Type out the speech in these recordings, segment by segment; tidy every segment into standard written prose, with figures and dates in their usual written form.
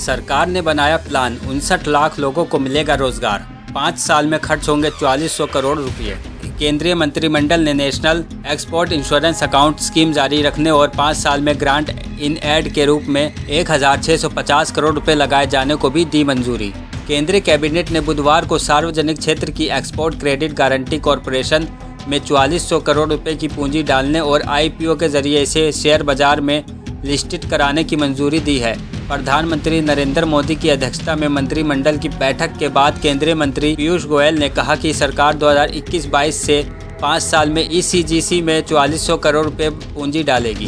सरकार ने बनाया प्लान, 59 लाख लोगों को मिलेगा रोजगार। 5 साल में खर्च होंगे 4400 करोड़ रुपये। केंद्रीय मंत्रिमंडल ने national export insurance account scheme जारी रखने और 5 साल में ग्रांट इन एड के रूप में 1650 करोड़ रुपए लगाए जाने को भी दी मंजूरी। केंद्रीय कैबिनेट ने बुधवार को सार्वजनिक क्षेत्र की एक्सपोर्ट क्रेडिट गारंटी कॉरपोरेशन में 4400 करोड़ रुपए की पूंजी डालने और IPO के जरिए इसे शेयर बाजार में लिस्टेड कराने की मंजूरी दी है। प्रधानमंत्री नरेंद्र मोदी की अध्यक्षता में मंत्रिमंडल की बैठक के बाद केंद्रीय मंत्री पीयूष गोयल ने कहा कि सरकार 2021-22 से 5 साल में ECGC में 4400 करोड़ रुपए पूंजी डालेगी।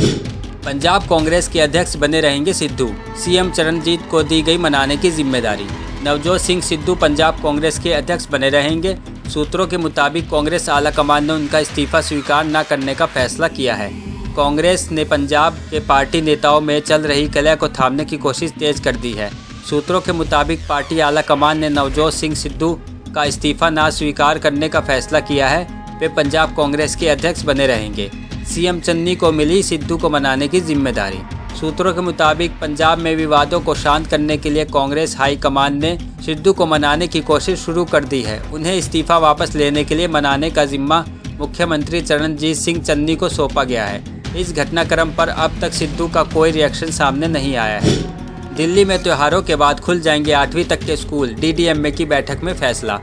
पंजाब कांग्रेस के अध्यक्ष बने रहेंगे सिद्धू, CM चरणजीत को दी गई मनाने की जिम्मेदारी। नवजोत सिंह सिद्धू पंजाब कांग्रेस के अध्यक्ष बने रहेंगे। सूत्रों के मुताबिक कांग्रेस आलाकमान ने उनका इस्तीफा स्वीकार न करने का फैसला किया है। कांग्रेस ने पंजाब के पार्टी नेताओं में चल रही कलह को थामने की कोशिश तेज कर दी है। सूत्रों के मुताबिक पार्टी आलाकमान ने नवजोत सिंह सिद्धू का इस्तीफा न स्वीकार करने का फैसला किया है। वे पंजाब कांग्रेस के अध्यक्ष बने रहेंगे। CM चन्नी को मिली सिद्धू को मनाने की जिम्मेदारी। सूत्रों के मुताबिक पंजाब में विवादों को शांत करने के लिए कांग्रेस हाईकमान ने सिद्धू को मनाने की कोशिश शुरू कर दी है। उन्हें इस्तीफा वापस लेने के लिए मनाने का जिम्मा मुख्यमंत्री चरणजीत सिंह चन्नी को सौंपा गया है। इस घटनाक्रम पर अब तक सिद्धू का कोई रिएक्शन सामने नहीं आया है। दिल्ली में त्योहारों के बाद खुल जाएंगे 8वीं तक के स्कूल, DDMA की बैठक में फैसला।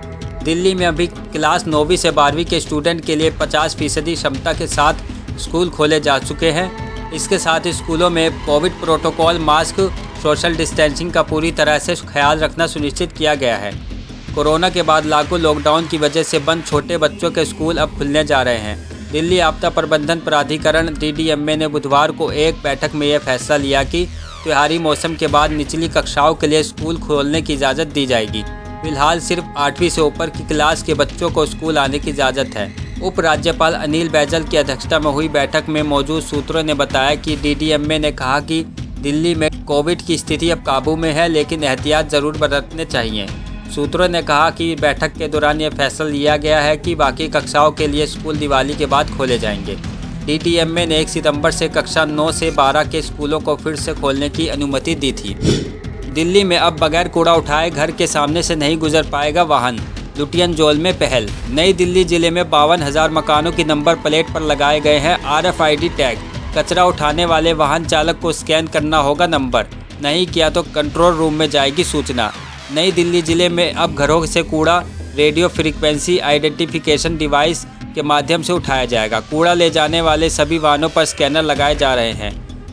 दिल्ली में अभी क्लास 9वीं से 12वीं के स्टूडेंट के लिए 50% क्षमता के साथ स्कूल खोले जा चुके हैं। इसके साथ ही स्कूलों में Covid protocol, mask, social distancing का पूरी तरह से ख्याल रखना सुनिश्चित किया गया है। कोरोना के बाद लागू लॉकडाउन की वजह से बंद छोटे बच्चों के स्कूल अब खुलने जा रहे हैं। दिल्ली आपदा प्रबंधन प्राधिकरण DDMA ने बुधवार को एक बैठक में यह फैसला लिया कि त्योहारी मौसम के बाद निचली कक्षाओं के लिए स्कूल खोलने की इजाज़त दी जाएगी। फिलहाल सिर्फ 8वीं से ऊपर की क्लास के बच्चों को स्कूल आने की इजाज़त है। उपराज्यपाल अनिल बैजल की अध्यक्षता में हुई बैठक में मौजूद सूत्रों ने बताया कि DDMA ने कहा कि दिल्ली में कोविड की स्थिति अब काबू में है, लेकिन एहतियात ज़रूर बरतने चाहिए। सूत्रों ने कहा कि बैठक के दौरान यह फैसला लिया गया है कि बाकी कक्षाओं के लिए स्कूल दिवाली के बाद खोले जाएंगे। DDMA ने 1 सितंबर से कक्षा 9 से 12 के स्कूलों को फिर से खोलने की अनुमति दी थी। दिल्ली में अब बगैर कूड़ा उठाए घर के सामने से नहीं गुजर पाएगा वाहन, लुटियन जोल में पहल। नई दिल्ली जिले में 52,000 मकानों की नंबर प्लेट पर लगाए गए हैं RFID टैग। कचरा उठाने वाले वाहन चालक को स्कैन करना होगा नंबर, नहीं किया तो कंट्रोल रूम में जाएगी सूचना। नई दिल्ली जिले में अब घरों से कूड़ा रेडियो फ्रीक्वेंसी आइडेंटिफिकेशन डिवाइस के माध्यम से उठाया जाएगा। कूड़ा ले जाने वाले सभी वाहनों पर स्कैनर लगाए जा रहे हैं।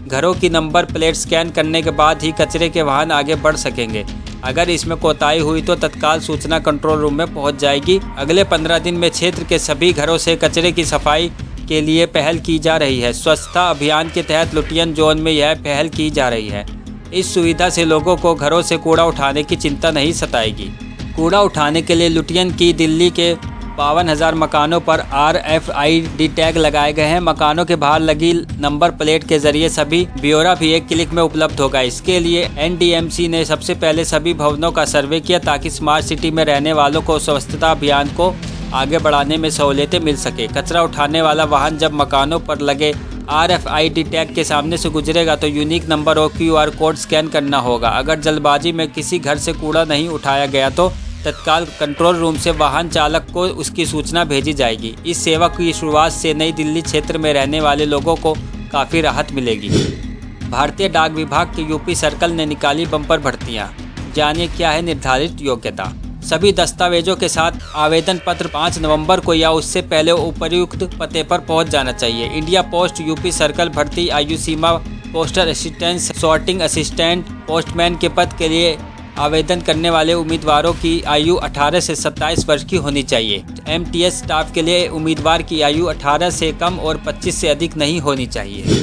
घरों की नंबर प्लेट स्कैन करने के बाद ही कचरे के वाहन आगे बढ़ सकेंगे। अगर इसमें कोताही हुई तो तत्काल सूचना कंट्रोल रूम में पहुंच जाएगी। अगले 15 दिन में क्षेत्र के सभी घरों से कचरे की सफाई के लिए पहल की जा रही है। स्वच्छता अभियान के तहत लुटियन जोन में यह पहल की जा रही है। इस सुविधा से लोगों को घरों से कूड़ा उठाने की चिंता नहीं सताएगी। कूड़ा उठाने के लिए लुटियन की दिल्ली के 52,000 मकानों पर RFID टैग लगाए गए हैं। मकानों के बाहर लगी नंबर प्लेट के जरिए सभी ब्यौरा भी एक क्लिक में उपलब्ध होगा। इसके लिए NDMC ने सबसे पहले सभी भवनों का सर्वे किया ताकि स्मार्ट सिटी में रहने वालों को स्वच्छता अभियान को आगे बढ़ाने में सहूलियतें मिल सके। कचरा उठाने वाला वाहन जब मकानों पर लगे RFID टैग के सामने से गुजरेगा तो यूनिक नंबर और QR कोड स्कैन करना होगा। अगर जल्दबाजी में किसी घर से कूड़ा नहीं उठाया गया तो तत्काल कंट्रोल रूम से वाहन चालक को उसकी सूचना भेजी जाएगी। इस सेवा की शुरुआत से नई दिल्ली क्षेत्र में रहने वाले लोगों को काफ़ी राहत मिलेगी। भारतीय डाक विभाग के UP सर्कल ने निकाली बम्पर भर्तियां। जानिए क्या है निर्धारित योग्यता। सभी दस्तावेजों के साथ आवेदन पत्र 5 नवंबर को या उससे पहले उपर्युक्त पते पर पहुंच जाना चाहिए। इंडिया पोस्ट UP सर्कल भर्ती आयु सीमा postal assistant, sorting assistant, postman के पद के लिए आवेदन करने वाले उम्मीदवारों की आयु 18 से 27 वर्ष की होनी चाहिए। MTS स्टाफ के लिए उम्मीदवार की आयु 18 से कम और 25 से अधिक नहीं होनी चाहिए।